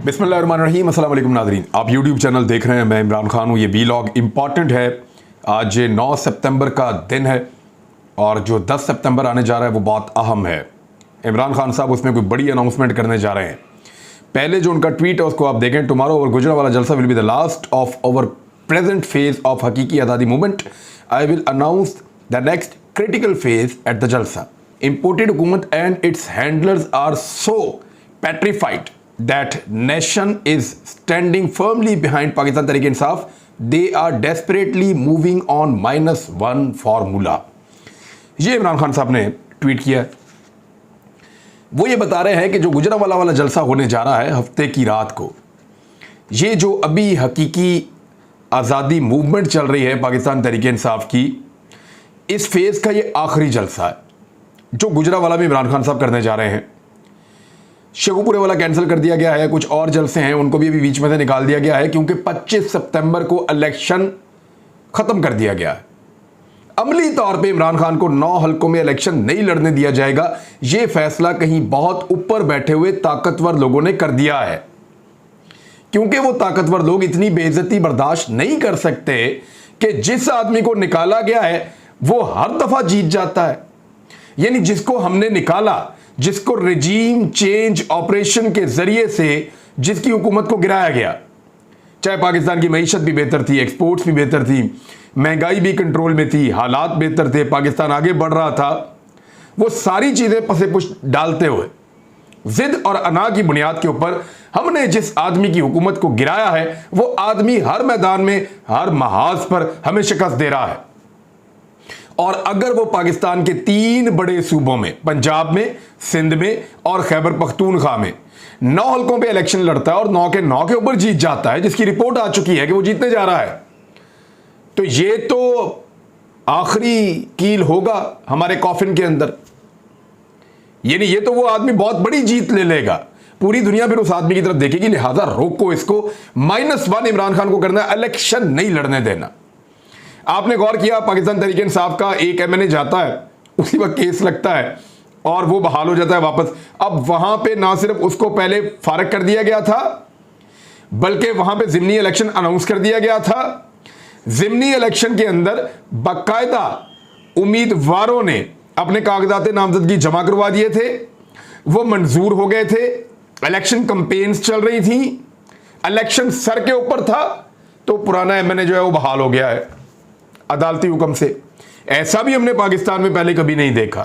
बिस्मिल्लाहिर्रहमानिर्रहीम। अस्सलाम वालेकुम नाज़रीन, आप यूट्यूब चैनल देख रहे हैं। मैं इमरान खान हूँ। ये वीलॉग इम्पॉर्टेंट है। आज 9 सितंबर का दिन है और जो 10 सितंबर आने जा रहा है वो बहुत अहम है। इमरान खान साहब उसमें कोई बड़ी अनाउंसमेंट करने जा रहे हैं। पहले जो उनका ट्वीट है उसको आप देखें। टुमारो और Gujranwala jalsa will be the last of our present phase of Haqiqi Azadi movement. I will announce the next critical phase at the jalsa. Imported हुकूमत and its handlers are so petrified that nation is standing firmly behind Pakistan Tehreek-e-Insaf. They are desperately moving on -1 formula. ये इमरान खान साहब ने tweet किया। वो ये बता रहे हैं कि जो गुजरावाला वाला जलसा होने जा रहा है हफ्ते की रात को, ये जो अभी हकीकी आज़ादी मूवमेंट चल रही है पाकिस्तान तहरीक-ए-इंसाफ की, इस फेज़ का ये आखिरी जलसा है जो गुजरावाला में इमरान खान साहब करने जा रहे हैं। शेखुपुरे वाला कैंसिल कर दिया गया है। कुछ और जलसे हैं उनको भी अभी बीच में से निकाल दिया गया है क्योंकि 25 सितंबर को इलेक्शन खत्म कर दिया गया है। अमली तौर पे इमरान खान को 9 हलकों में इलेक्शन नहीं लड़ने दिया जाएगा। यह फैसला कहीं बहुत ऊपर बैठे हुए ताकतवर लोगों ने कर दिया है क्योंकि वो ताकतवर लोग इतनी बेइज्जती बर्दाश्त नहीं कर सकते कि जिस आदमी को निकाला गया है वो हर दफा जीत जाता है। यानी जिसको हमने निकाला, जिसको रेजीम चेंज ऑपरेशन के जरिए से जिसकी हुकूमत को गिराया गया, चाहे पाकिस्तान की मईशत भी बेहतर थी, एक्सपोर्ट्स भी बेहतर थी, महंगाई भी कंट्रोल में थी, हालात बेहतर थे, पाकिस्तान आगे बढ़ रहा था, वो सारी चीजें पसे-पुश डालते हुए जिद और अना की बुनियाद के ऊपर हमने जिस आदमी की हुकूमत को गिराया है वो आदमी हर मैदान में, हर महाज पर हमें शिकस्त दे रहा है। और अगर वो पाकिस्तान के 3 बड़े सूबों में, पंजाब में, सिंध में और खैबर पख्तूनख्वा में 9 हलकों पे इलेक्शन लड़ता है और 9 के 9 के ऊपर जीत जाता है, जिसकी रिपोर्ट आ चुकी है कि वो जीतने जा रहा है, तो ये तो आखिरी कील होगा हमारे कॉफिन के अंदर। यानी ये तो वो आदमी बहुत बड़ी जीत ले लेगा। पूरी दुनिया फिर उस आदमी की तरफ देखेगी, लिहाजा रोको इसको। -1 इमरान खान को करना है, इलेक्शन नहीं लड़ने देना। आपने गौर किया पाकिस्तान तहरीक-ए-इंसाफ का एक एमएनए जाता है, उसी वक्त केस लगता है और वो बहाल हो जाता है वापस। अब वहां पे ना सिर्फ उसको पहले फारग कर दिया गया था बल्कि वहां पे ज़िमनी इलेक्शन अनाउंस कर दिया गया था। ज़िमनी इलेक्शन के अंदर बाकायदा उम्मीदवारों ने अपने कागजात नामजदगी जमा करवा दिए थे, वो मंजूर हो गए थे, इलेक्शन कंपेन्स चल रही थी, इलेक्शन सर के ऊपर था, तो पुराना एमएनए जो है वो बहाल हो गया है अदालती हुक्म से। ऐसा भी हमने पाकिस्तान में पहले कभी नहीं देखा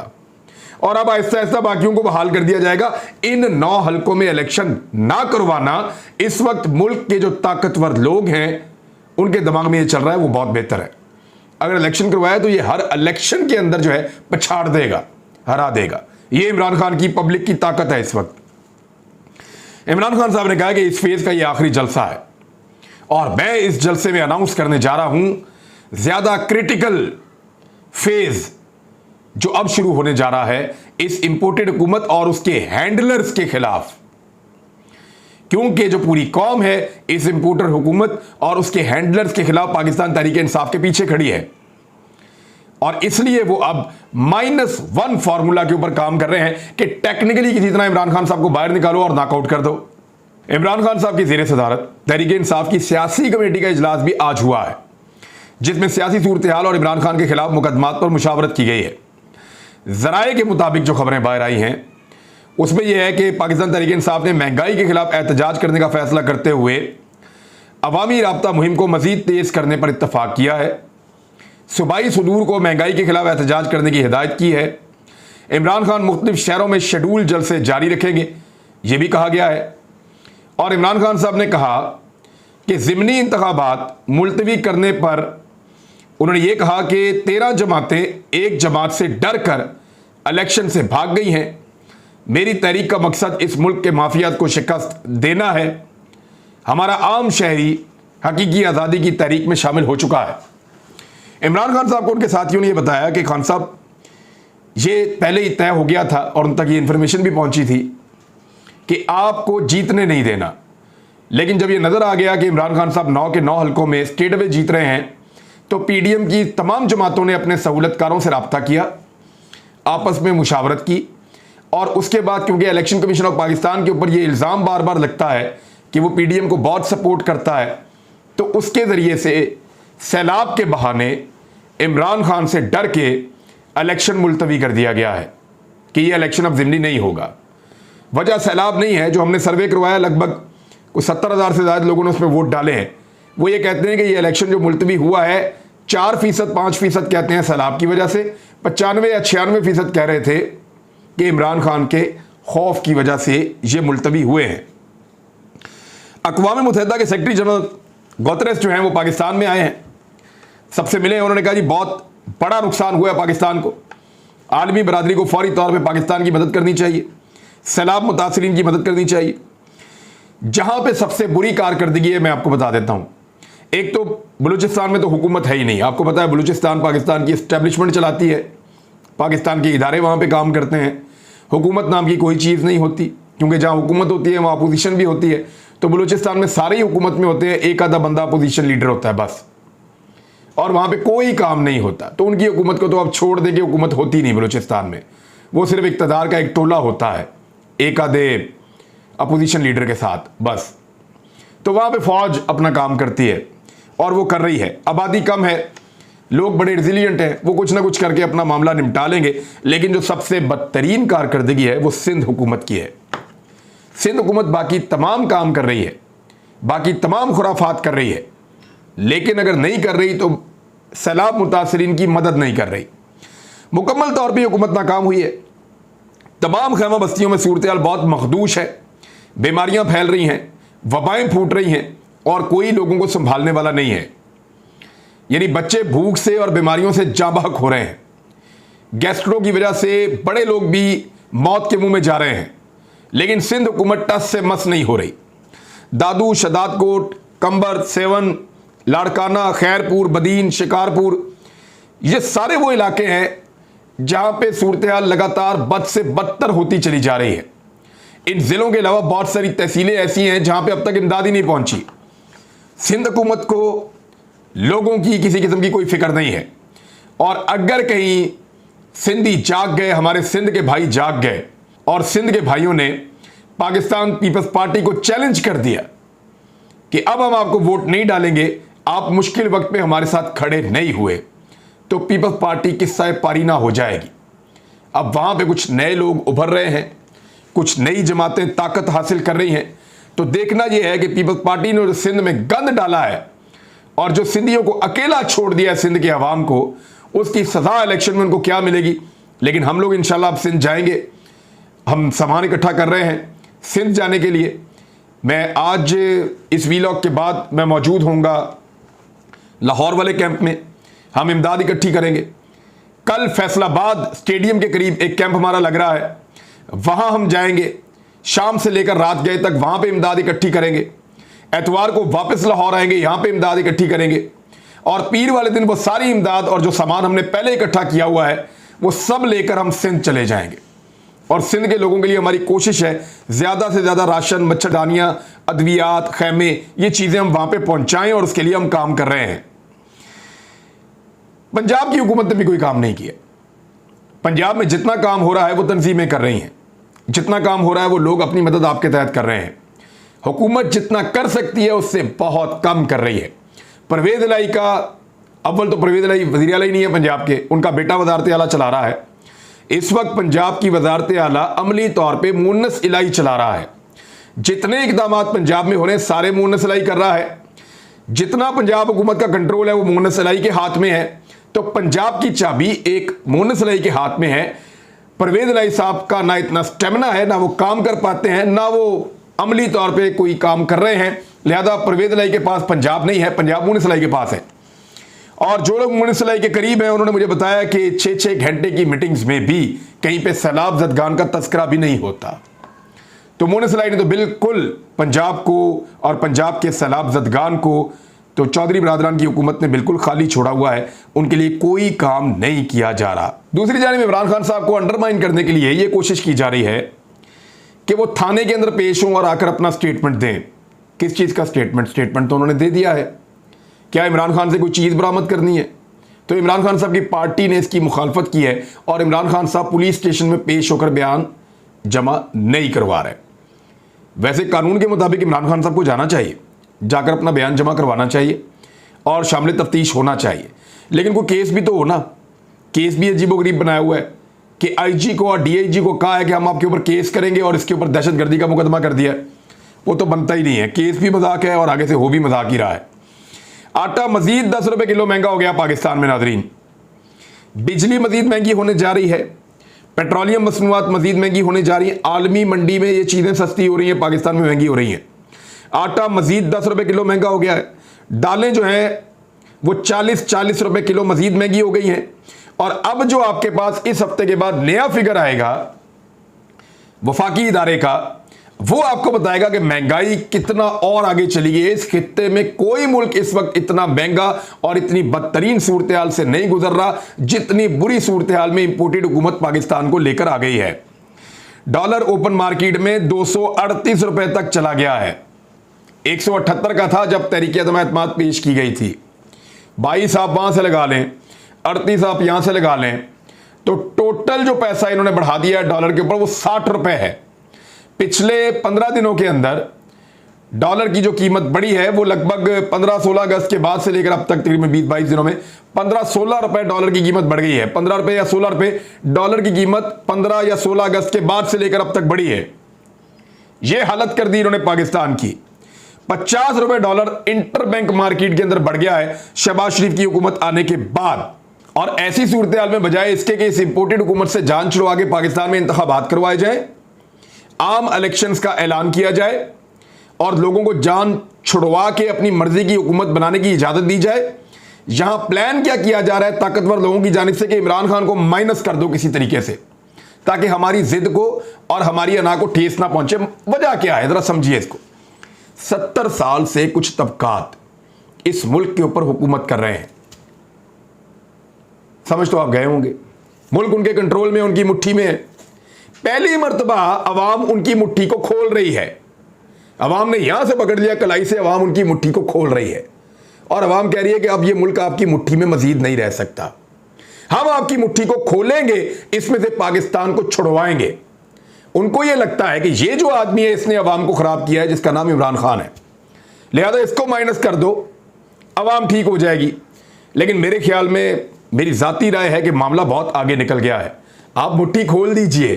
और अब आहिस्ता आहिस्ता बाकियों को बहाल कर दिया जाएगा। इन 9 हलकों में इलेक्शन ना करवाना इस वक्त मुल्क के जो ताकतवर लोग हैं उनके दिमाग में ये चल रहा है, वो बहुत बेहतर है। अगर इलेक्शन करवाया तो ये हर इलेक्शन के अंदर जो है पछाड़ देगा, हरा देगा। ये इमरान खान की पब्लिक की ताकत है। इस वक्त इमरान खान साहब ने कहा कि इस फेज का ये आखिरी जलसा है और मैं इस जलसे में अनाउंस करने जा रहा हूं ज्यादा क्रिटिकल फेज जो अब शुरू होने जा रहा है इस इंपोर्टेड हुकूमत और उसके हैंडलर्स के खिलाफ, क्योंकि जो पूरी कौम है इस इंपोर्टर हुकूमत और उसके हैंडलर्स के खिलाफ पाकिस्तान तहरीक-ए-इंसाफ के पीछे खड़ी है और इसलिए वो अब -1 फार्मूला के ऊपर काम कर रहे हैं कि टेक्निकली किसी तरह इमरान खान साहब को बाहर निकालो और नॉकआउट कर दो। इमरान खान साहब की ज़ेर सदारत तहरीक-ए-इंसाफ की सियासी कमेटी का इजलास भी आज हुआ है जिसमें सियासी सूरत हाल और इमरान खान के खिलाफ मुकदमात पर मुशावरत की गई है। ज़राए के मुताबिक जो खबरें बाहर आई हैं उसमें यह है कि पाकिस्तान तहरीक-ए-इंसाफ ने महंगाई के खिलाफ एहतजाज करने का फैसला करते हुए अवामी राब्ता मुहिम को मजीद तेज़ करने पर इत्तफाक किया है। सूबाई सदूर को महंगाई के खिलाफ एहतजाज करने की हिदायत की है। इमरान खान मुख्तलिफ शहरों में शेड्यूल जलसे जारी रखेंगे, यह भी कहा गया है। और इमरान खान साहब ने कहा कि ज़िमनी इंतखाबात मुलतवी करने पर उन्होंने ये कहा कि 13 जमातें एक जमात से डर कर इलेक्शन से भाग गई हैं। मेरी तहरीक का मकसद इस मुल्क के माफियात को शिकस्त देना है। हमारा आम शहरी हकीकी आज़ादी की तहरीक में शामिल हो चुका है। इमरान खान साहब को उनके साथियों ने यह बताया कि खान साहब ये पहले ही तय हो गया था और उन तक ये इंफॉर्मेशन भी पहुंची थी कि आपको जीतने नहीं देना, लेकिन जब ये नज़र आ गया कि इमरान खान साहब 9 के 9 हलकों में स्टेट वे जीत रहे हैं तो पीडीएम की तमाम जमातों ने अपने सहूलतकारों से रब्ता किया, आपस में मुशावरत की और उसके बाद क्योंकि इलेक्शन कमीशन ऑफ पाकिस्तान के ऊपर ये इल्ज़ाम बार बार लगता है कि वो पीडीएम को बहुत सपोर्ट करता है, तो उसके ज़रिए से सैलाब के बहाने इमरान खान से डर के इलेक्शन मुलतवी कर दिया गया है कि ये इलेक्शन अब ज़िमनी नहीं होगा। वजह सैलाब नहीं है, जो हमने सर्वे करवाया लगभग कुछ 70,000 से ज़्यादा लोगों ने उसमें वोट डाले हैं, वो ये कहते हैं कि ये इलेक्शन जो मुलतवी हुआ है 4% 5% कहते हैं सैलाब की वजह से, 95 या 96% कह रहे थे कि इमरान खान के खौफ की वजह से ये मुलतवी हुए हैं। अक़वाम मुत्तहिदा के सेक्रेटरी जनरल गुतरेस जो हैं वो पाकिस्तान में आए हैं, सबसे मिले हैं। उन्होंने कहा जी बहुत बड़ा नुकसान हुआ है पाकिस्तान को, आलमी बरादरी को फौरी तौर पे पाकिस्तान की मदद करनी चाहिए, सैलाब मुतासरीन की मदद करनी चाहिए। जहां पे सबसे बुरी कारकर्दगी है मैं आपको बता देता हूं, एक तो बलूचिस्तान में तो हुकूमत है ही नहीं। आपको पता है बलूचिस्तान पाकिस्तान की इस्टेब्लिशमेंट चलाती है, पाकिस्तान के इदारे वहां पे काम करते हैं, हुकूमत नाम की कोई चीज़ नहीं होती, क्योंकि जहां हुकूमत होती है वहां अपोजिशन भी होती है। तो बलूचिस्तान में सारे ही हुकूमत में होते हैं, एक आधा बंदा अपोजिशन लीडर होता है बस, और वहां पे कोई काम नहीं होता। तो उनकी हुकूमत को तो अब छोड़ दे के हुकूमत होती नहीं बलूचिस्तान में, वो सिर्फ इक़्तिदार का एक टोला होता है एक आधे अपोजिशन लीडर के साथ बस। तो वहां पे फौज अपना काम करती है और वो कर रही है। आबादी कम है, लोग बड़े रिजिलियंट हैं, वो कुछ ना कुछ करके अपना मामला निपटा लेंगे। लेकिन जो सबसे बदतरीन कारकर्दगी है वो सिंध हुकूमत की है। सिंध हुकूमत बाकी तमाम काम कर रही है, बाकी तमाम खुराफात कर रही है, लेकिन अगर नहीं कर रही तो सैलाब मुतासरीन की मदद नहीं कर रही। मुकम्मल तौर पर हुकूमत नाकाम हुई है। तमाम खैमा बस्तियों में सूरत हाल बहुत मखदूश है, बीमारियां फैल रही हैं, वबाएं फूट रही हैं और कोई लोगों को संभालने वाला नहीं है। यानी बच्चे भूख से और बीमारियों से जाबहक हो रहे हैं, गैस्ट्रो की वजह से बड़े लोग भी मौत के मुंह में जा रहे हैं। लेकिन सिंध हुकूमत टस से मस नहीं हो रही। दादू, शदादकोट, कंबर, सेवन, लाड़काना, खैरपुर, बदीन, शिकारपुर, ये सारे वो इलाके हैं जहां पे सूरत हाल लगातार बद से बदतर होती चली जा रही है। इन जिलों के अलावा बहुत सारी तहसीलें ऐसी हैं जहां पे अब तक इमदाद ही नहीं पहुंची। सिंध हुकूमत को लोगों की किसी किस्म की कोई फिक्र नहीं है, और अगर कहीं सिंधी जाग गए, हमारे सिंध के भाई जाग गए और सिंध के भाइयों ने पाकिस्तान पीपल्स पार्टी को चैलेंज कर दिया कि अब हम आपको वोट नहीं डालेंगे, आप मुश्किल वक्त पे हमारे साथ खड़े नहीं हुए, तो पीपल्स पार्टी किस्सा पारीना हो जाएगी। अब वहां पे कुछ नए लोग उभर रहे हैं, कुछ नई जमातें ताकत हासिल कर रही हैं। तो देखना यह है कि पीपल्स पार्टी ने जो सिंध में गंद डाला है और जो सिंधियों को अकेला छोड़ दिया है सिंध के अवाम को, उसकी सजा इलेक्शन में उनको क्या मिलेगी। लेकिन हम लोग इंशाल्लाह अब सिंध जाएंगे, हम सामान इकट्ठा कर रहे हैं सिंध जाने के लिए। मैं आज इस वीलॉग के बाद मैं मौजूद होऊंगा लाहौर वाले कैंप में, हम इमदाद इकट्ठी करेंगे। कल फैसलाबाद स्टेडियम के करीब एक कैंप हमारा लग रहा है, वहां हम जाएंगे, शाम से लेकर रात गए तक वहां पे इमदाद इकट्ठी करेंगे। एतवार को वापस लाहौर आएंगे, यहां पे इमदाद इकट्ठी करेंगे, और पीर वाले दिन वो सारी इमदाद और जो सामान हमने पहले इकट्ठा किया हुआ है वो सब लेकर हम सिंध चले जाएंगे। और सिंध के लोगों के लिए हमारी कोशिश है ज़्यादा से ज़्यादा राशन, मच्छरदानियाँ, अद्वियात, खैमे, ये चीज़ें हम वहाँ पे पहुँचाएँ, और उसके लिए हम काम कर रहे हैं। पंजाब की हुकूमत ने भी कोई काम नहीं किया। पंजाब में जितना काम हो रहा है वो तंजीमें कर रही हैं, जितना काम हो रहा है वो लोग अपनी मदद आपके तहत कर रहे हैं। हुकूमत जितना कर सकती है उससे बहुत कम कर रही है। परवेज़ इलाही का, अव्वल तो परवेज़ इलाही वज़ीर आला ही नहीं है पंजाब के, उनका बेटा वज़ारत आला चला रहा है। इस वक्त पंजाब की वज़ारत आला अमली तौर पे मुन्नस इलाही चला रहा है। जितने इकदाम पंजाब में हो रहे हैं सारे मुन्नस इलाही कर रहा है। जितना पंजाब हुकूमत का कंट्रोल है वो मुन्नस इलाही के हाथ में है। तो पंजाब की चाबी एक मुन्नस इलाही के हाथ में है। परवेज़ इलाही साहब का ना इतना स्टेमिना है, ना वो काम कर पाते हैं, ना वो अमली तौर पे कोई काम कर रहे हैं। लिहाजा परवेज़ इलाही के पास पंजाब नहीं है, पंजाब मुन्नस इलाही के पास है। और जो लोग मुन्नस इलाही के करीब हैं उन्होंने मुझे बताया कि 6-6 घंटे की मीटिंग्स में भी कहीं पे सैलाब ज़दगान का तस्करा भी नहीं होता। तो मुन्नस इलाही ने तो बिल्कुल पंजाब को और पंजाब के सैलाब ज़दगान को तो चौधरी बरादरान की हुकूमत ने बिल्कुल खाली छोड़ा हुआ है, उनके लिए कोई काम नहीं किया जा रहा। दूसरी जानिब इमरान खान साहब को अंडरमाइन करने के लिए ये कोशिश की जा रही है कि वो थाने के अंदर पेश हों और आकर अपना स्टेटमेंट दें। किस चीज़ का स्टेटमेंट? स्टेटमेंट तो उन्होंने दे दिया है। क्या इमरान खान से कोई चीज़ बरामद करनी है? तो इमरान खान साहब की पार्टी ने इसकी मुखालफत की है और इमरान खान साहब पुलिस स्टेशन में पेश होकर बयान जमा नहीं करवा रहे। वैसे कानून के मुताबिक इमरान खान साहब को जाना चाहिए, जाकर अपना बयान जमा करवाना चाहिए और शामिल तफ्तीश होना चाहिए, लेकिन कोई केस भी तो हो ना। केस भी अजीबोगरीब बनाया हुआ है कि आईजी को और डीआईजी को कहा है कि हम आपके ऊपर केस करेंगे और इसके ऊपर दहशतगर्दी का मुकदमा कर दिया है। वो तो बनता ही नहीं है, केस भी मजाक है और आगे से हो भी मजाक ही रहा है। आटा मजीद 10 रुपए किलो महंगा हो गया पाकिस्तान में नाजरीन। बिजली मजीद महंगी होने जा रही है, पेट्रोलियम मसनूआत मजीद महंगी होने जा रही है। आलमी मंडी में ये चीज़ें सस्ती हो रही हैं, पाकिस्तान में महंगी हो रही हैं। आटा मजीद 10 रुपए किलो महंगा हो गया है। दालें जो हैं वो 40 रुपए किलो मजीद महंगी हो गई हैं। और अब जो आपके पास इस हफ्ते के बाद नया फिगर आएगा वफाकी इदारे का, वो आपको बताएगा कि महंगाई कितना और आगे चली गई है। इस खित्ते में कोई मुल्क इस वक्त इतना महंगा और इतनी बदतरीन सूरत हाल से नहीं गुजर रहा जितनी बुरी सूरत हाल में इंपोर्टेड हुकूमत पाकिस्तान को लेकर आ गई है। डॉलर ओपन मार्केट में 238 रुपए तक चला गया है। 178 का था जब तहरीक-ए-एतमाद पेश की गई थी। 22 आप वहां से लगा लें, 38 आप यहां से लगा लें, तो टोटल जो पैसा इन्होंने बढ़ा दिया है डॉलर के ऊपर वो 60 रुपए है। पिछले 15 दिनों के अंदर डॉलर की जो कीमत बढ़ी है वो लगभग 15-16 अगस्त के बाद से लेकर अब तक तकरीबन 20-22 दिनों में 15-16 रुपए डॉलर की कीमत बढ़ गई है। 15 रुपए या 16 रुपए डॉलर की कीमत 15 या 16 अगस्त के बाद से लेकर अब तक बढ़ी है। यह हालत कर दी इन्होंने पाकिस्तान की। 50 रुपए डॉलर इंटर बैंक मार्केट के अंदर बढ़ गया है शहबाज शरीफ की हुकूमत आने के बाद। और ऐसी सूरत हाल में बजाय इसके कि इस इंपोर्टेड हुकूमत से जान छुड़वा के पाकिस्तान में इंतखाबात करवाए जाए, आम इलेक्शंस का ऐलान किया जाए और लोगों को जान छुड़वा के अपनी मर्जी की हुकूमत बनाने की इजाजत दी जाए, यहां प्लान क्या किया जा रहा है ताकतवर लोगों की जानिब से कि इमरान खान को माइनस कर दो किसी तरीके से, ताकि हमारी जिद को और हमारी अना को ठेस ना पहुंचे। वजह क्या है जरा समझिए इसको। 70 साल से कुछ तबकात इस मुल्क के ऊपर हुकूमत कर रहे हैं। समझ तो आप गए होंगे, मुल्क उनके कंट्रोल में, उनकी मुट्ठी में है। पहली मर्तबा अवाम उनकी मुट्ठी को खोल रही है। अवाम ने यहां से पकड़ लिया कलाई से, अवाम उनकी मुट्ठी को खोल रही है और अवाम कह रही है कि अब यह मुल्क आपकी मुट्ठी में मजीद नहीं रह सकता, हम आपकी मुट्ठी को खोलेंगे, इसमें से पाकिस्तान को छुड़वाएंगे। उनको यह लगता है कि यह जो आदमी है इसने अवाम को खराब किया है, जिसका नाम इमरान खान है, लिहाजा इसको माइनस कर दो, अवाम ठीक हो जाएगी। लेकिन मेरे ख्याल में, मेरी जाती राय है कि मामला बहुत आगे निकल गया है। आप मुट्ठी खोल दीजिए,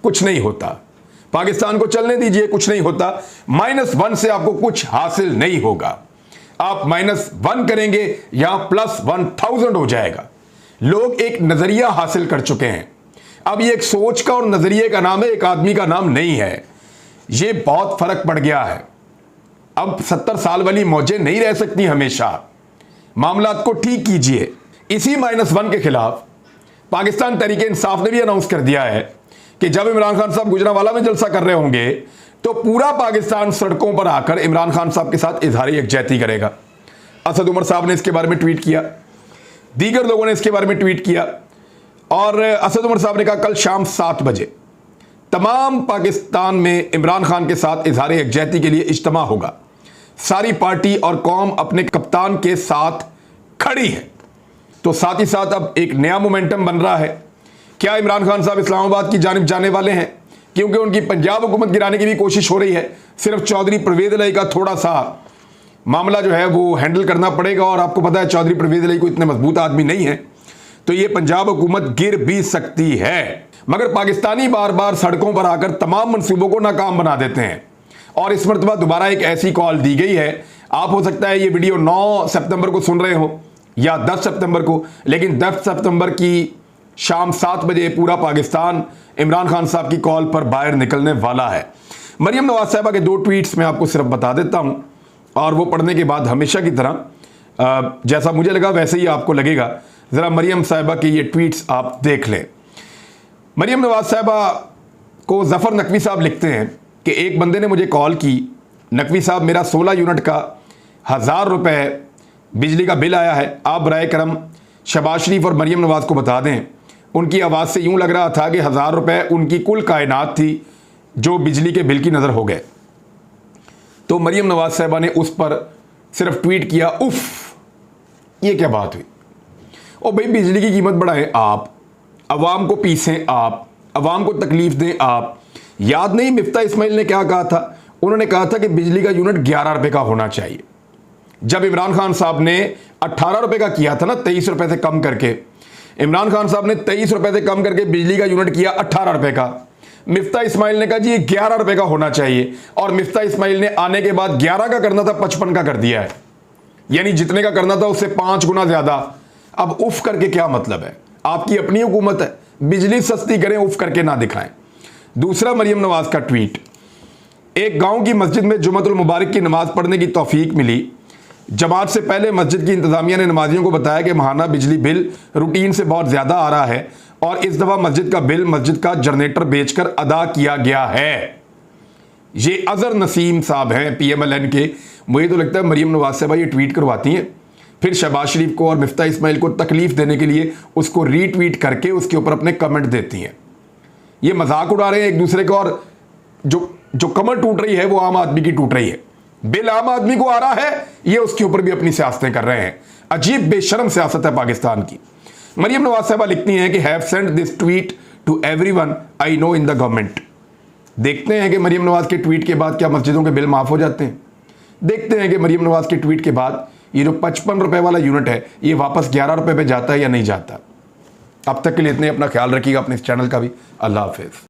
कुछ नहीं होता। पाकिस्तान को चलने दीजिए, कुछ नहीं होता। -1 से आपको कुछ हासिल नहीं होगा। आप -1 करेंगे, यहां +1000 हो जाएगा। लोग एक नजरिया हासिल कर चुके हैं। अब ये एक सोच का और नजरिए का नाम है, एक आदमी का नाम नहीं है। ये बहुत फर्क पड़ गया है। अब 70 साल वाली मौजें नहीं रह सकती हमेशा। मामलात को ठीक कीजिए। इसी -1 के खिलाफ पाकिस्तान तहरीक-ए-इंसाफ ने भी अनाउंस कर दिया है कि जब इमरान खान साहब गुजरांवाला में जलसा कर रहे होंगे तो पूरा पाकिस्तान सड़कों पर आकर इमरान खान साहब के साथ इजहार यकजहती करेगा। असद उमर साहब ने इसके बारे में ट्वीट किया, दीगर लोगों ने इसके बारे में ट्वीट किया और असद उमर साहब ने कहा कल शाम 7 बजे तमाम पाकिस्तान में इमरान खान के साथ इजहार यकजहती के लिए इज्तिमा होगा। सारी पार्टी और कौम अपने कप्तान के साथ खड़ी है। तो साथ ही साथ अब एक नया मोमेंटम बन रहा है। क्या इमरान खान साहब इस्लामाबाद की जानिब जाने वाले हैं? क्योंकि उनकी पंजाब हुकूमत गिराने की भी कोशिश हो रही है। सिर्फ चौधरी परवेज इलाही का थोड़ा सा मामला जो है वो हैंडल करना पड़ेगा और आपको पता है चौधरी परवेज इलाही कोई इतने मजबूत आदमी नहीं है, तो ये पंजाब हुकूमत गिर भी सकती है। मगर पाकिस्तानी बार बार सड़कों पर आकर तमाम मनसूबों को नाकाम बना देते हैं और इस मरतबा दोबारा एक ऐसी कॉल दी गई है। आप हो सकता है ये वीडियो 9 सितंबर को सुन रहे हो या 10 सितंबर को, लेकिन 10 सितंबर की शाम 7 बजे पूरा पाकिस्तान इमरान खान साहब की कॉल पर बाहर निकलने वाला है। मरियम नवाज साहिबा के 2 ट्वीट्स मैं आपको सिर्फ बता देता हूं और वो पढ़ने के बाद हमेशा की तरह जैसा मुझे लगा वैसे ही आपको लगेगा। ज़रा मरियम साहिबा के ये ट्वीट्स आप देख लें। मरियम नवाज साहिबा को ज़फ़र नकवी साहब लिखते हैं कि एक बंदे ने मुझे कॉल की, नकवी साहब मेरा 16 यूनिट का 1000 रुपये बिजली का बिल आया है, आप बराए करम शहबाज शरीफ और मरियम नवाज को बता दें। उनकी आवाज़ से यूँ लग रहा था कि 1000 रुपये उनकी कुल कायनात थी जो बिजली के बिल की नज़र हो गए। तो मरियम नवाज साहिबा ने उस पर सिर्फ ट्वीट किया, उफ ये क्या बात हुई। ओ भाई बिजली की कीमत बढ़ाएं आप, अवाम को पीसें आप, अवाम को तकलीफ दें आप। याद नहीं मिफ्ता इस्माइल ने क्या कहा था, उन्होंने कहा था कि बिजली का यूनिट 11 रुपए का होना चाहिए। जब इमरान खान साहब ने 18 रुपए का किया था ना, 23 रुपए से कम करके, इमरान खान साहब ने 23 रुपए से कम करके बिजली का यूनिट किया 18 रुपए का। मिफ्ता इस्माइल ने कहा जी ये 11 रुपए का होना चाहिए, और मिफ्ता इस्माइल ने आने के बाद 11 का करना था 55 का कर दिया है, यानी जितने का करना था उससे 5 गुना ज्यादा। अब उफ करके क्या मतलब है? आपकी अपनी हुकूमत है, बिजली सस्ती करें, उफ करके ना दिखाएं। दूसरा, मरियम नवाज का ट्वीट। एक गांव की मस्जिद में जुम्मतुल मुबारक की नमाज पढ़ने की तौफीक मिली। जमात से पहले मस्जिद की इंतजामिया ने नमाजियों को बताया कि माहाना बिजली बिल रूटीन से बहुत ज़्यादा आ रहा है और इस दफ़ा मस्जिद का बिल मस्जिद का जनरेटर बेचकर अदा किया गया है। ये अजहर नसीम साहब हैं PMLN के। मुझे तो लगता है मरियम नवाज साहबा ये ट्वीट करवाती हैं, फिर शहबाज शरीफ को और मिफ्ता इस्माइल को तकलीफ देने के लिए उसको रीट्वीट करके उसके ऊपर अपने कमेंट देती हैं। ये मजाक उड़ा रहे हैं एक दूसरे को, और जो कमर टूट रही है वो आम आदमी की टूट रही है। बिल आम आदमी को आ रहा है, ये उसके ऊपर भी अपनी सियासतें कर रहे हैं। अजीब बेशरम सियासत है पाकिस्तान की। मरियम नवाज साहबा लिखती हैं कि have sent this tweet to everyone I know in the government. देखते हैं कि मरियम नवाज के ट्वीट के बाद क्या मस्जिदों के बिल माफ हो जाते हैं। देखते हैं कि मरियम नवाज के ट्वीट के बाद ये जो 55 रुपए वाला यूनिट है ये वापस 11 रुपए पे जाता है या नहीं जाता। अब तक के लिए इतने, अपना ख्याल रखिएगा, अपने इस चैनल का भी। अल्लाह हाफिज।